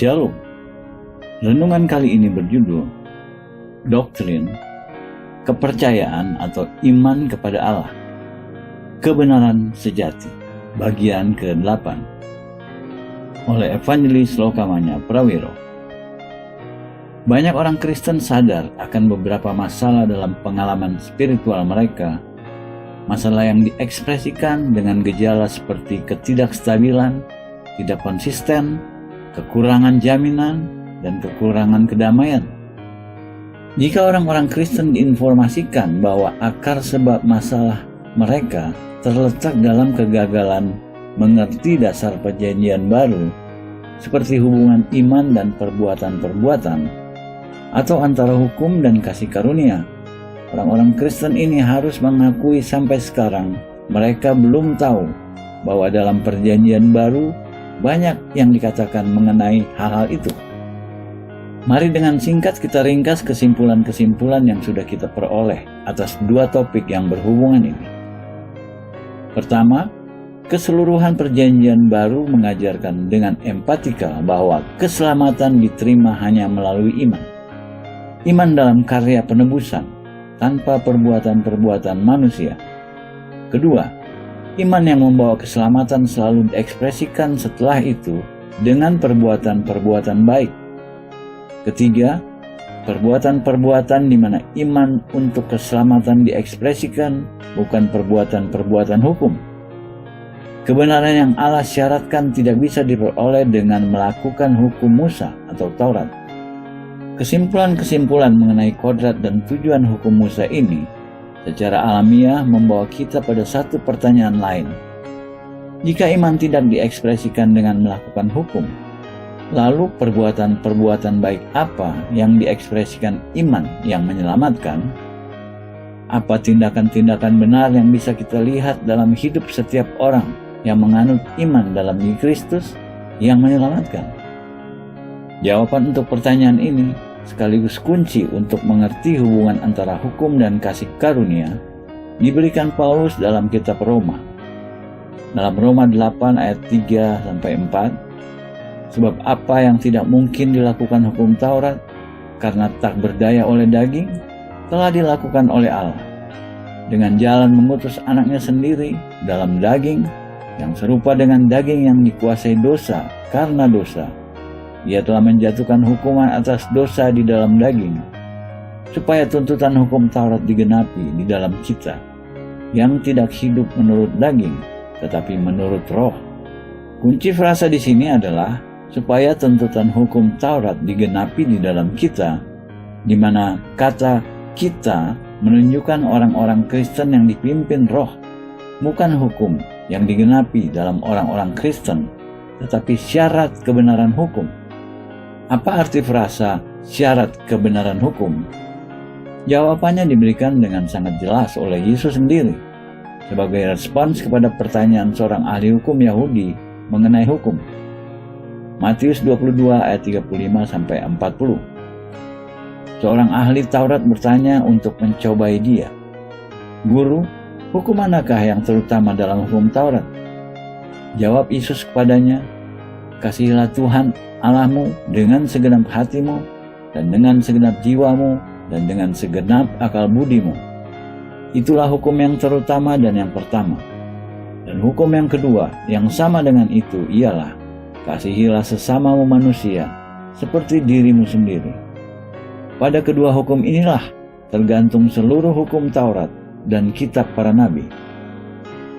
Shalom. Renungan kali ini berjudul Doktrin, Kepercayaan atau Iman kepada Allah. Kebenaran Sejati, bagian ke-8, oleh Evangelis Lokamanya Prawiro. Banyak orang Kristen sadar akan beberapa masalah dalam pengalaman spiritual mereka. Masalah yang diekspresikan dengan gejala seperti ketidakstabilan, tidak konsisten, kekurangan jaminan, dan kekurangan kedamaian. Jika orang-orang Kristen diinformasikan bahwa akar sebab masalah mereka terletak dalam kegagalan mengerti dasar perjanjian baru, seperti hubungan iman dan perbuatan-perbuatan, atau antara hukum dan kasih karunia, orang-orang Kristen ini harus mengakui sampai sekarang mereka belum tahu bahwa dalam perjanjian baru banyak yang dikatakan mengenai hal-hal itu. Mari dengan singkat kita ringkas kesimpulan-kesimpulan yang sudah kita peroleh atas dua topik yang berhubungan ini. Pertama, keseluruhan perjanjian baru mengajarkan dengan empatikal bahwa keselamatan diterima hanya melalui iman. Iman dalam karya penebusan, tanpa perbuatan-perbuatan manusia. Kedua, iman yang membawa keselamatan selalu diekspresikan setelah itu dengan perbuatan-perbuatan baik. Ketiga, perbuatan-perbuatan di mana iman untuk keselamatan diekspresikan, bukan perbuatan-perbuatan hukum. Kebenaran yang Allah syaratkan tidak bisa diperoleh dengan melakukan hukum Musa atau Taurat. Kesimpulan-kesimpulan mengenai kodrat dan tujuan hukum Musa ini secara alamiah membawa kita pada satu pertanyaan lain. Jika iman tidak diekspresikan dengan melakukan hukum, lalu perbuatan-perbuatan baik apa yang diekspresikan iman yang menyelamatkan? Apa tindakan-tindakan benar yang bisa kita lihat dalam hidup setiap orang yang menganut iman dalam diri Kristus yang menyelamatkan? Jawaban untuk pertanyaan ini sekaligus kunci untuk mengerti hubungan antara hukum dan kasih karunia diberikan Paulus dalam kitab Roma. Dalam Roma 8 ayat 3-4, sebab apa yang tidak mungkin dilakukan hukum Taurat karena tak berdaya oleh daging, telah dilakukan oleh Allah dengan jalan mengutus anaknya sendiri dalam daging yang serupa dengan daging yang dikuasai dosa karena dosa. Ia telah menjatuhkan hukuman atas dosa di dalam daging, supaya tuntutan hukum Taurat digenapi di dalam kita, yang tidak hidup menurut daging, tetapi menurut roh. Kunci frasa di sini adalah supaya tuntutan hukum Taurat digenapi di dalam kita, di mana kata kita menunjukkan orang-orang Kristen yang dipimpin roh, bukan hukum yang digenapi dalam orang-orang Kristen, tetapi syarat kebenaran hukum. Apa arti frasa syarat kebenaran hukum? Jawabannya diberikan dengan sangat jelas oleh Yesus sendiri sebagai respons kepada pertanyaan seorang ahli hukum Yahudi mengenai hukum. Matius 22 ayat 35-40. Seorang ahli Taurat bertanya untuk mencobai dia, "Guru, hukum manakah yang terutama dalam hukum Taurat?" Jawab Yesus kepadanya, "Kasihilah Tuhan Allahmu dengan segenap hatimu, dan dengan segenap jiwamu, dan dengan segenap akal budimu. Itulah hukum yang terutama dan yang pertama. Dan hukum yang kedua, yang sama dengan itu, ialah kasihilah sesamamu manusia, seperti dirimu sendiri. Pada kedua hukum inilah tergantung seluruh hukum Taurat dan kitab para nabi."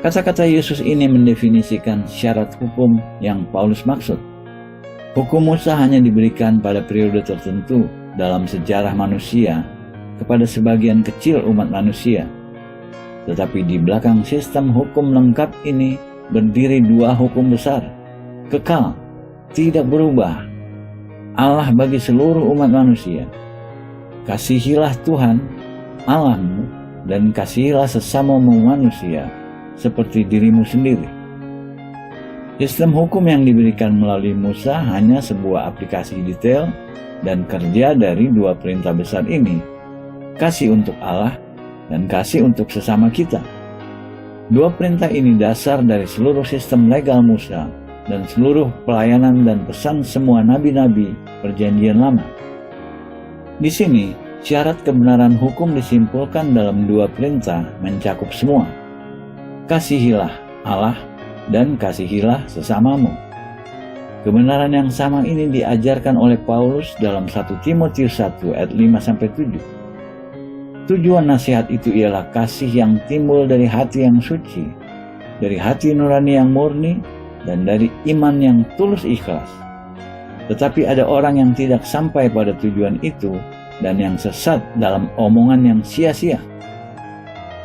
Kata-kata Yesus ini mendefinisikan syarat hukum yang Paulus maksud. Hukum Musa hanya diberikan pada periode tertentu dalam sejarah manusia kepada sebagian kecil umat manusia. Tetapi di belakang sistem hukum lengkap ini berdiri dua hukum besar, kekal, tidak berubah, Allah bagi seluruh umat manusia. Kasihilah Tuhan Allahmu dan kasihilah sesamamu manusia seperti dirimu sendiri. Sistem hukum yang diberikan melalui Musa hanya sebuah aplikasi detail dan kerja dari dua perintah besar ini, kasih untuk Allah dan kasih untuk sesama kita. Dua perintah ini dasar dari seluruh sistem legal Musa dan seluruh pelayanan dan pesan semua nabi-nabi Perjanjian Lama. Di sini, syarat kebenaran hukum disimpulkan dalam dua perintah mencakup semua. Kasihilah Allah dan kasihilah sesamamu. Kebenaran yang sama ini diajarkan oleh Paulus dalam 1 Timotius 1 ayat 5-7. Tujuan nasihat itu ialah kasih yang timbul dari hati yang suci, dari hati nurani yang murni, dan dari iman yang tulus ikhlas. Tetapi ada orang yang tidak sampai pada tujuan itu dan yang sesat dalam omongan yang sia-sia.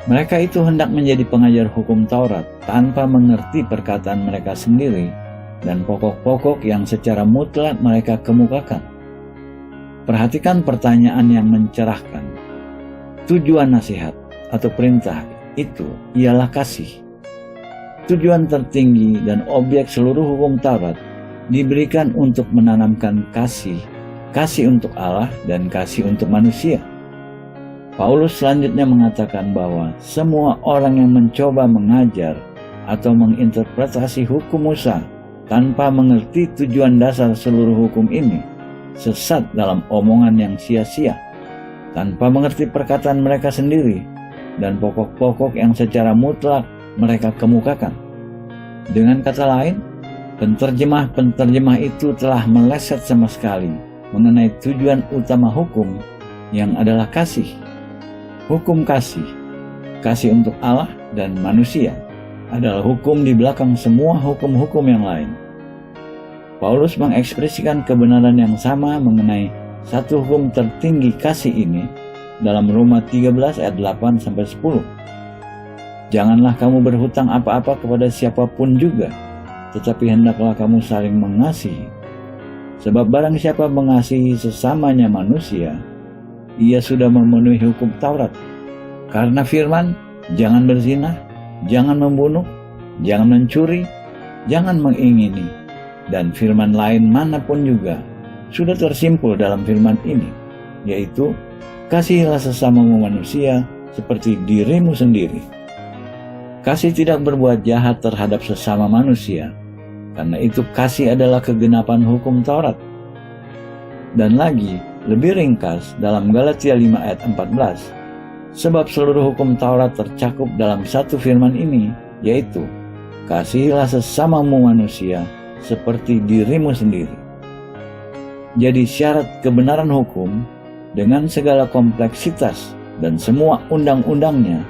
Mereka itu hendak menjadi pengajar hukum Taurat tanpa mengerti perkataan mereka sendiri dan pokok-pokok yang secara mutlak mereka kemukakan. Perhatikan pertanyaan yang mencerahkan. Tujuan nasihat atau perintah itu ialah kasih. Tujuan tertinggi dan objek seluruh hukum Taurat diberikan untuk menanamkan kasih untuk Allah dan kasih untuk manusia. Paulus selanjutnya mengatakan bahwa semua orang yang mencoba mengajar atau menginterpretasi hukum Musa tanpa mengerti tujuan dasar seluruh hukum ini sesat dalam omongan yang sia-sia, tanpa mengerti perkataan mereka sendiri dan pokok-pokok yang secara mutlak mereka kemukakan. Dengan kata lain, penterjemah itu telah meleset sama sekali mengenai tujuan utama hukum yang adalah kasih. Hukum kasih untuk Allah dan manusia, adalah hukum di belakang semua hukum-hukum yang lain. Paulus mengekspresikan kebenaran yang sama mengenai satu hukum tertinggi kasih ini dalam Roma 13 ayat 8-10. Janganlah kamu berhutang apa-apa kepada siapapun juga, tetapi hendaklah kamu saling mengasihi. Sebab barang siapa mengasihi sesamanya manusia, ia sudah memenuhi hukum Taurat. Karena firman, jangan berzina, jangan membunuh, jangan mencuri, jangan mengingini, dan firman lain manapun juga sudah tersimpul dalam firman ini, yaitu kasihilah sesamamu manusia seperti dirimu sendiri. Kasih tidak berbuat jahat terhadap sesama manusia, karena itu kasih adalah kegenapan hukum Taurat. Dan lagi, lebih ringkas dalam Galatia 5 ayat 14, sebab seluruh hukum Taurat tercakup dalam satu firman ini, yaitu kasihilah sesamamu manusia seperti dirimu sendiri. Jadi syarat kebenaran hukum dengan segala kompleksitas dan semua undang-undangnya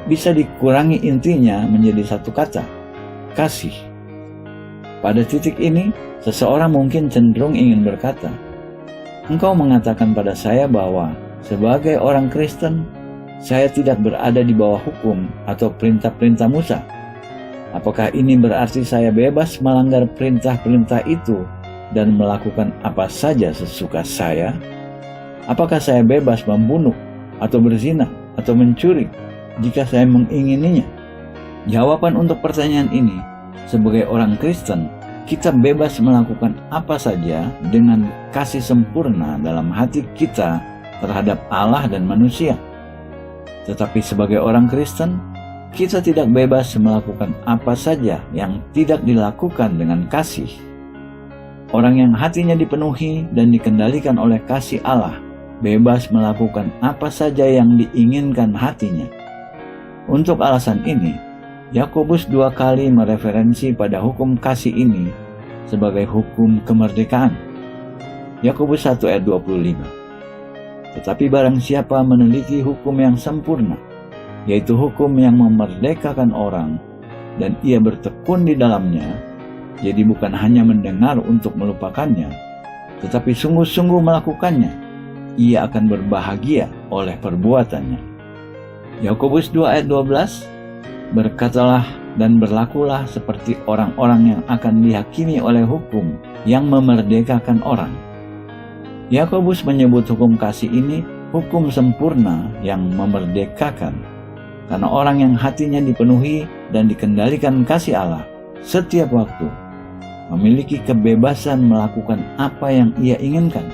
bisa dikurangi intinya menjadi satu kata, kasih. Pada titik ini, seseorang mungkin cenderung ingin berkata, engkau mengatakan pada saya bahwa sebagai orang Kristen, saya tidak berada di bawah hukum atau perintah-perintah Musa. Apakah ini berarti saya bebas melanggar perintah-perintah itu dan melakukan apa saja sesuka saya? Apakah saya bebas membunuh atau berzina atau mencuri jika saya mengingininya? Jawaban untuk pertanyaan ini, sebagai orang Kristen, kita bebas melakukan apa saja dengan kasih sempurna dalam hati kita terhadap Allah dan manusia. Tetapi sebagai orang Kristen, kita tidak bebas melakukan apa saja yang tidak dilakukan dengan kasih. Orang yang hatinya dipenuhi dan dikendalikan oleh kasih Allah, bebas melakukan apa saja yang diinginkan hatinya. Untuk alasan ini, Yakobus 2 kali mereferensi pada hukum kasih ini sebagai hukum kemerdekaan. Yakobus 1 ayat 25. Tetapi barang siapa meneliti hukum yang sempurna, yaitu hukum yang memerdekakan orang, dan ia bertekun di dalamnya, jadi bukan hanya mendengar untuk melupakannya, tetapi sungguh-sungguh melakukannya, ia akan berbahagia oleh perbuatannya. Yakobus 2 ayat 12, berkatalah dan berlakulah seperti orang-orang yang akan dihakimi oleh hukum yang memerdekakan orang. Yakobus menyebut hukum kasih ini hukum sempurna yang memerdekakan, karena orang yang hatinya dipenuhi dan dikendalikan kasih Allah setiap waktu memiliki kebebasan melakukan apa yang ia inginkan.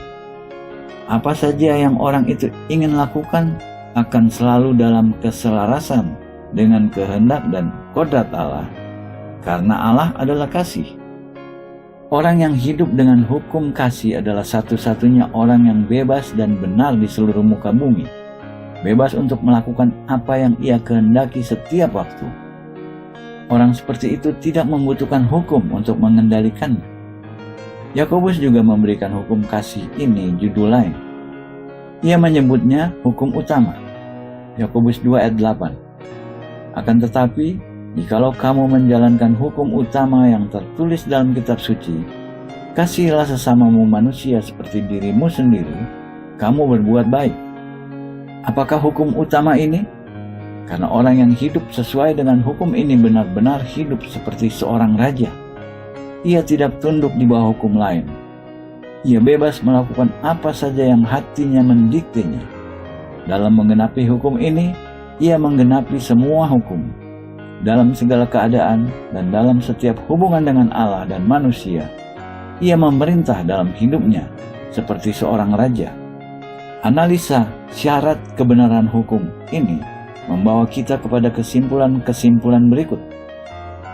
Apa saja yang orang itu ingin lakukan akan selalu dalam keselarasan dengan kehendak dan kodrat Allah, karena Allah adalah kasih. Orang yang hidup dengan hukum kasih adalah satu-satunya orang yang bebas dan benar di seluruh muka bumi. Bebas untuk melakukan apa yang ia kehendaki setiap waktu. Orang seperti itu tidak membutuhkan hukum untuk mengendalikannya. Yakobus juga memberikan hukum kasih ini judul lain. Ia menyebutnya hukum utama. Yakobus 2 ayat 8. Akan tetapi, jikalau kamu menjalankan hukum utama yang tertulis dalam kitab suci, kasihilah sesamamu manusia seperti dirimu sendiri, kamu berbuat baik. Apakah hukum utama ini? Karena orang yang hidup sesuai dengan hukum ini benar-benar hidup seperti seorang raja. Ia tidak tunduk di bawah hukum lain. Ia bebas melakukan apa saja yang hatinya mendiktenya. Dalam menggenapi hukum ini, ia menggenapi semua hukum. Dalam segala keadaan dan dalam setiap hubungan dengan Allah dan manusia, ia memerintah dalam hidupnya seperti seorang raja. Analisa syarat kebenaran hukum ini membawa kita kepada kesimpulan-kesimpulan berikut.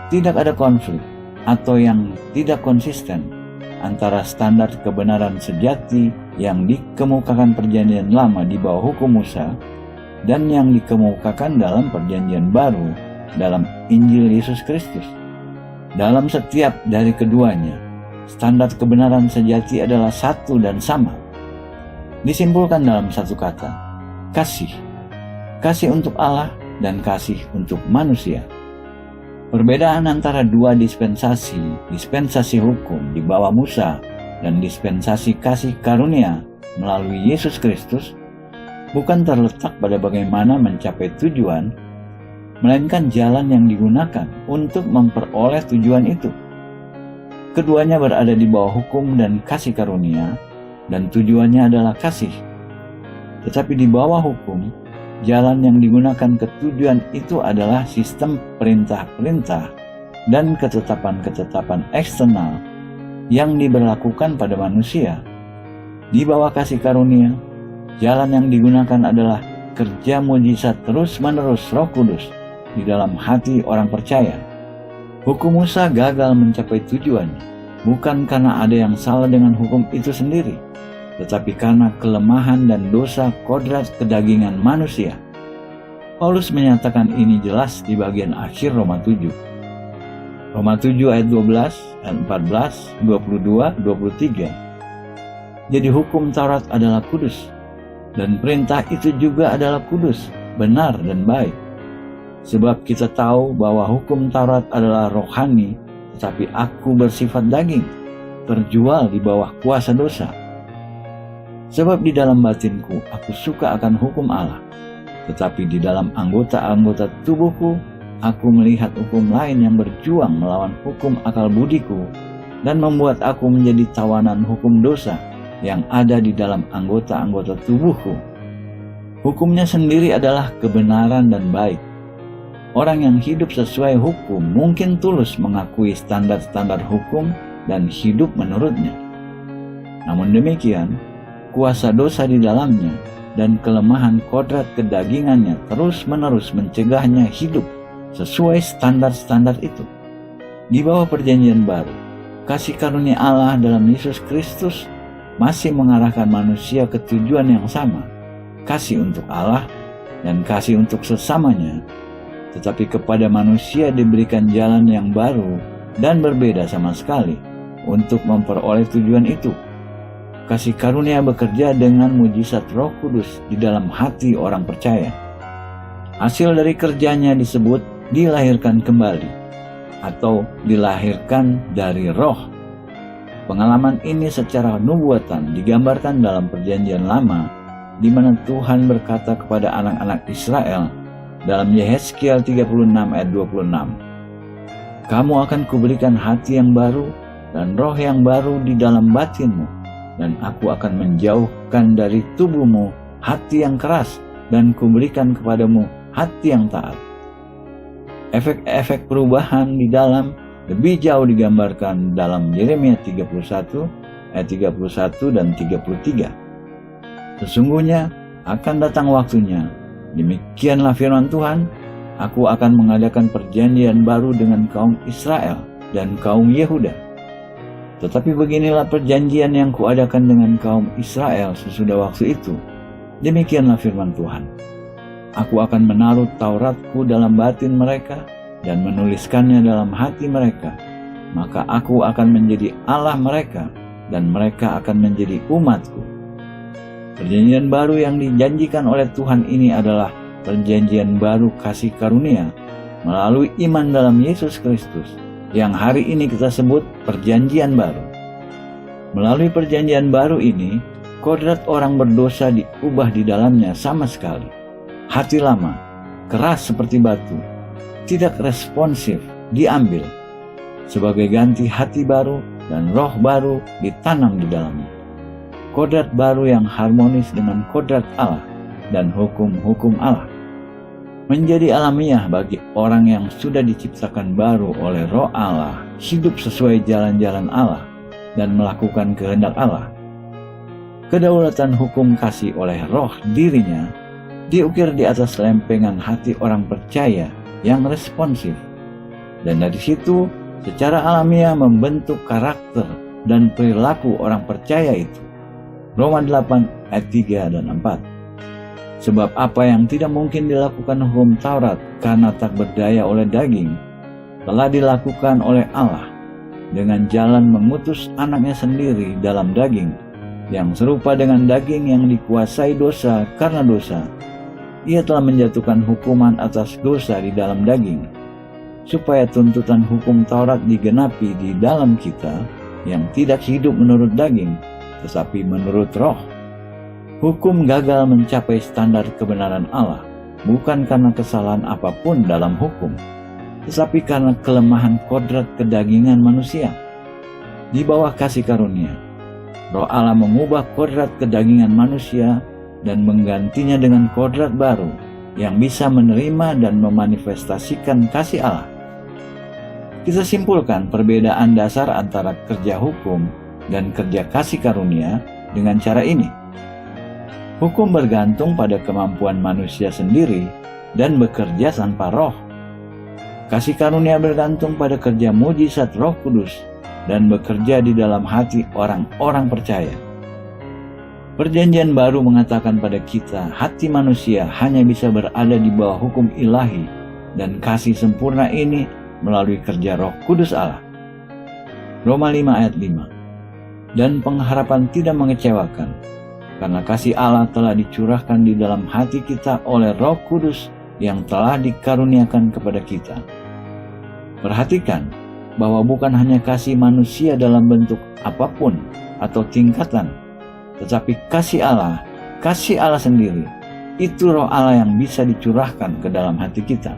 Tidak ada konflik atau yang tidak konsisten antara standar kebenaran sejati yang dikemukakan perjanjian lama di bawah hukum Musa dan yang dikemukakan dalam perjanjian baru dalam Injil Yesus Kristus. Dalam setiap dari keduanya, standar kebenaran sejati adalah satu dan sama. Disimpulkan dalam satu kata, kasih. Kasih untuk Allah dan kasih untuk manusia. Perbedaan antara dua dispensasi hukum di bawah Musa dan dispensasi kasih karunia melalui Yesus Kristus bukan terletak pada bagaimana mencapai tujuan, melainkan jalan yang digunakan untuk memperoleh tujuan itu. Keduanya berada di bawah hukum dan kasih karunia, dan tujuannya adalah kasih. Tetapi di bawah hukum, jalan yang digunakan ke tujuan itu adalah sistem perintah-perintah dan ketetapan-ketetapan eksternal yang diberlakukan pada manusia. Di bawah kasih karunia, jalan yang digunakan adalah kerja mujizat terus-menerus Roh Kudus di dalam hati orang percaya. Hukum Musa gagal mencapai tujuannya, bukan karena ada yang salah dengan hukum itu sendiri, tetapi karena kelemahan dan dosa kodrat kedagingan manusia. Paulus menyatakan ini jelas di bagian akhir Roma 7. Roma 7 ayat 12, ayat 14, 22, 23. Jadi hukum Taurat adalah kudus, dan perintah itu juga adalah kudus, benar dan baik. Sebab kita tahu bahwa hukum Taurat adalah rohani, tetapi aku bersifat daging, terjual di bawah kuasa dosa. Sebab di dalam batinku aku suka akan hukum Allah, tetapi di dalam anggota-anggota tubuhku aku melihat hukum lain yang berjuang melawan hukum akal budiku dan membuat aku menjadi tawanan hukum dosa yang ada di dalam anggota-anggota tubuhku. Hukumnya sendiri adalah kebenaran dan baik. Orang yang hidup sesuai hukum mungkin tulus mengakui standar-standar hukum dan hidup menurutnya. Namun demikian, kuasa dosa di dalamnya dan kelemahan kodrat kedagingannya terus-menerus mencegahnya hidup sesuai standar-standar itu. Di bawah perjanjian baru, kasih karunia Allah dalam Yesus Kristus masih mengarahkan manusia ke tujuan yang sama, kasih untuk Allah dan kasih untuk sesamanya. Tetapi kepada manusia diberikan jalan yang baru dan berbeda sama sekali untuk memperoleh tujuan itu. Kasih karunia bekerja dengan mujizat Roh Kudus di dalam hati orang percaya. Hasil dari kerjanya disebut dilahirkan kembali atau dilahirkan dari roh. Pengalaman ini secara nubuatan digambarkan dalam perjanjian lama, di mana Tuhan berkata kepada anak-anak Israel dalam Yehezkiel 36 ayat 26, "Kamu akan kuberikan hati yang baru dan roh yang baru di dalam batinmu, dan aku akan menjauhkan dari tubuhmu hati yang keras dan kuberikan kepadamu hati yang taat." Efek-efek perubahan di dalam lebih jauh digambarkan dalam Yeremia 31 ayat 31 dan 33. Sesungguhnya akan datang waktunya, demikianlah firman Tuhan, aku akan mengadakan perjanjian baru dengan kaum Israel dan kaum Yehuda. Tetapi beginilah perjanjian yang kuadakan dengan kaum Israel sesudah waktu itu. Demikianlah firman Tuhan. Aku akan menaruh Tauratku dalam batin mereka dan menuliskannya dalam hati mereka. Maka aku akan menjadi Allah mereka dan mereka akan menjadi umatku. Perjanjian baru yang dijanjikan oleh Tuhan ini adalah perjanjian baru kasih karunia melalui iman dalam Yesus Kristus, yang hari ini kita sebut perjanjian baru. Melalui perjanjian baru ini, kodrat orang berdosa diubah di dalamnya sama sekali. Hati lama, keras seperti batu, tidak responsif, diambil. Sebagai ganti hati baru dan roh baru ditanam di dalamnya. Kodrat baru yang harmonis dengan kodrat Allah dan hukum-hukum Allah. Menjadi alamiah bagi orang yang sudah diciptakan baru oleh Roh Allah, hidup sesuai jalan-jalan Allah, dan melakukan kehendak Allah. Kedaulatan hukum kasih oleh roh dirinya diukir di atas lempengan hati orang percaya yang responsif, dan dari situ secara alamiah membentuk karakter dan perilaku orang percaya itu. Roma 8 ayat 3 dan 4. Sebab apa yang tidak mungkin dilakukan hukum Taurat karena tak berdaya oleh daging, telah dilakukan oleh Allah dengan jalan mengutus anaknya sendiri dalam daging, yang serupa dengan daging yang dikuasai dosa karena dosa. Ia telah menjatuhkan hukuman atas dosa di dalam daging, supaya tuntutan hukum Taurat digenapi di dalam kita yang tidak hidup menurut daging, tetapi menurut roh. Hukum gagal mencapai standar kebenaran Allah, bukan karena kesalahan apapun dalam hukum, tetapi karena kelemahan kodrat kedagingan manusia. Di bawah kasih karunia, Roh Allah mengubah kodrat kedagingan manusia dan menggantinya dengan kodrat baru yang bisa menerima dan memanifestasikan kasih Allah. Kita simpulkan perbedaan dasar antara kerja hukum dan kerja kasih karunia dengan cara ini. Hukum bergantung pada kemampuan manusia sendiri dan bekerja tanpa roh. Kasih karunia bergantung pada kerja mujizat Roh Kudus dan bekerja di dalam hati orang-orang percaya. Perjanjian baru mengatakan pada kita, hati manusia hanya bisa berada di bawah hukum ilahi dan kasih sempurna ini melalui kerja Roh Kudus Allah. Roma 5 ayat 5. Dan pengharapan tidak mengecewakan, karena kasih Allah telah dicurahkan di dalam hati kita oleh Roh Kudus yang telah dikaruniakan kepada kita. Perhatikan bahwa bukan hanya kasih manusia dalam bentuk apapun atau tingkatan, tetapi kasih Allah sendiri, itu Roh Allah yang bisa dicurahkan ke dalam hati kita.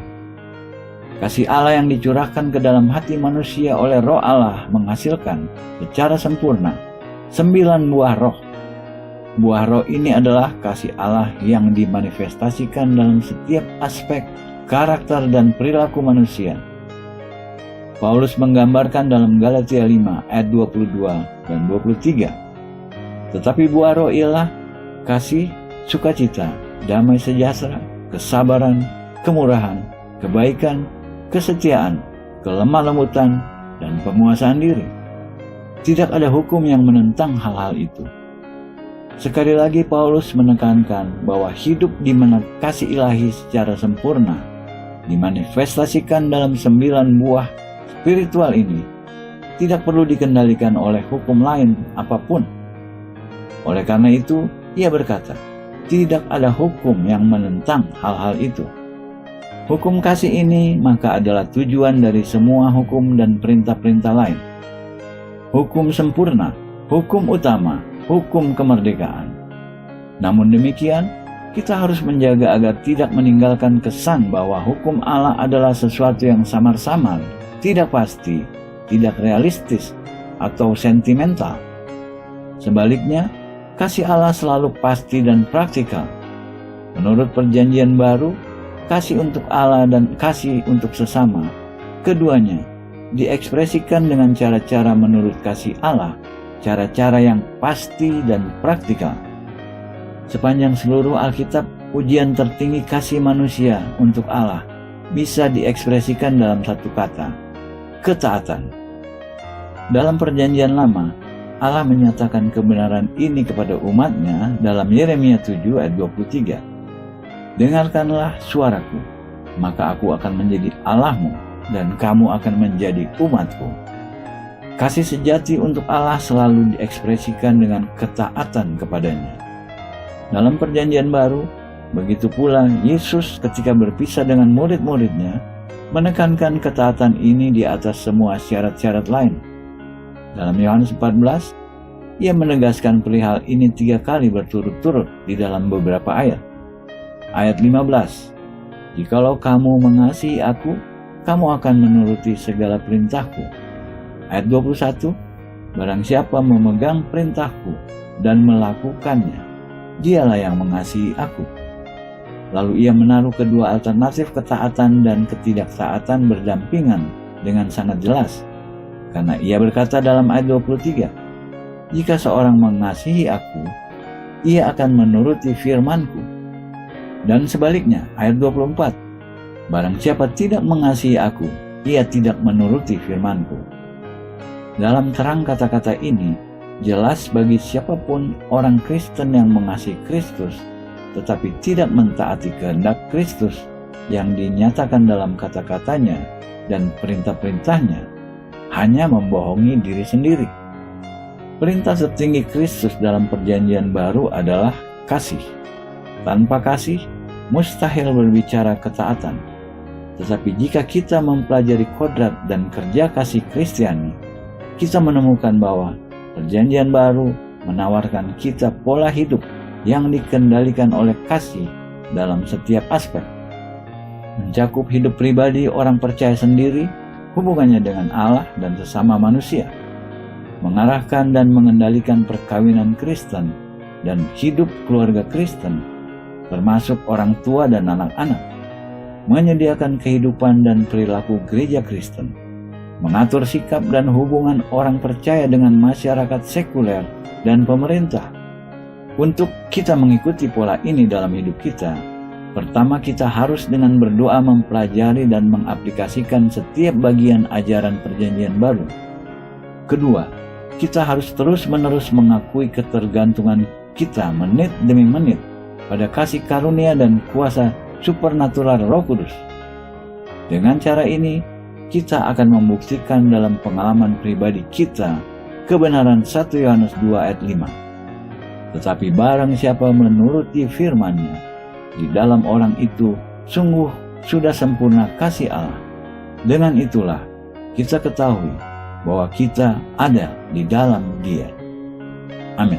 Kasih Allah yang dicurahkan ke dalam hati manusia oleh Roh Allah menghasilkan secara sempurna 9 buah roh. Buah roh ini adalah kasih Allah yang dimanifestasikan dalam setiap aspek, karakter, dan perilaku manusia. Paulus menggambarkan dalam Galatia 5 ayat 22 dan 23. Tetapi buah roh ialah kasih, sukacita, damai sejahtera, kesabaran, kemurahan, kebaikan, kesetiaan, kelemah lembutan, dan penguasaan diri. Tidak ada hukum yang menentang hal-hal itu. Sekali lagi Paulus menekankan bahwa hidup di mana kasih ilahi secara sempurna dimanifestasikan dalam 9 buah spiritual ini tidak perlu dikendalikan oleh hukum lain apapun. Oleh karena itu, ia berkata, tidak ada hukum yang menentang hal-hal itu. Hukum kasih ini maka adalah tujuan dari semua hukum dan perintah-perintah lain. Hukum sempurna, hukum utama, hukum kemerdekaan. Namun demikian, kita harus menjaga agar tidak meninggalkan kesan bahwa hukum Allah adalah sesuatu yang samar-samar, tidak pasti, tidak realistis, atau sentimental. Sebaliknya, kasih Allah selalu pasti dan praktikal. Menurut perjanjian baru, kasih untuk Allah dan kasih untuk sesama, keduanya diekspresikan dengan cara-cara menurut kasih Allah, cara-cara yang pasti dan praktikal. Sepanjang seluruh Alkitab, ujian tertinggi kasih manusia untuk Allah bisa diekspresikan dalam satu kata, ketaatan. Dalam perjanjian lama, Allah menyatakan kebenaran ini kepada umatnya dalam Yeremia 7 ayat 23. Dengarkanlah suaraku, maka aku akan menjadi Allahmu dan kamu akan menjadi umatku. Kasih sejati untuk Allah selalu diekspresikan dengan ketaatan kepadanya. Dalam perjanjian baru, begitu pula Yesus ketika berpisah dengan murid-muridnya, menekankan ketaatan ini di atas semua syarat-syarat lain. Dalam Yohanes 14, ia menegaskan perihal ini 3 kali berturut-turut di dalam beberapa ayat. Ayat 15, jikalau kamu mengasihi aku, kamu akan menuruti segala perintahku. Ayat 21, barang siapa memegang perintahku dan melakukannya, dialah yang mengasihi aku. Lalu ia menaruh kedua alternatif ketaatan dan ketidaktaatan berdampingan dengan sangat jelas. Karena ia berkata dalam ayat 23, jika seorang mengasihi aku, ia akan menuruti firman-Ku. Dan sebaliknya, ayat 24, barang siapa tidak mengasihi aku, ia tidak menuruti firman-Ku. Dalam terang kata-kata ini, jelas bagi siapapun orang Kristen yang mengasihi Kristus, tetapi tidak mentaati kehendak Kristus yang dinyatakan dalam kata-katanya dan perintah-perintahnya, hanya membohongi diri sendiri. Perintah tertinggi Kristus dalam perjanjian baru adalah kasih. Tanpa kasih, mustahil berbicara ketaatan. Tetapi jika kita mempelajari kodrat dan kerja kasih Kristiani, kita menemukan bahwa perjanjian baru menawarkan kita pola hidup yang dikendalikan oleh kasih dalam setiap aspek. Mencakup hidup pribadi orang percaya sendiri, hubungannya dengan Allah dan sesama manusia, mengarahkan dan mengendalikan perkawinan Kristen dan hidup keluarga Kristen, termasuk orang tua dan anak-anak, menyediakan kehidupan dan perilaku gereja Kristen, mengatur sikap dan hubungan orang percaya dengan masyarakat sekuler dan pemerintah. Untuk kita mengikuti pola ini dalam hidup kita, pertama kita harus dengan berdoa mempelajari dan mengaplikasikan setiap bagian ajaran perjanjian baru. Kedua, kita harus terus-menerus mengakui ketergantungan kita menit demi menit pada kasih karunia dan kuasa supernatural Roh Kudus. Dengan cara ini, kita akan membuktikan dalam pengalaman pribadi kita kebenaran 1 Yohanes 2 ayat 5. Tetapi barang siapa menuruti firman-Nya, di dalam orang itu sungguh sudah sempurna kasih Allah. Dengan itulah kita ketahui bahwa kita ada di dalam Dia. Amin.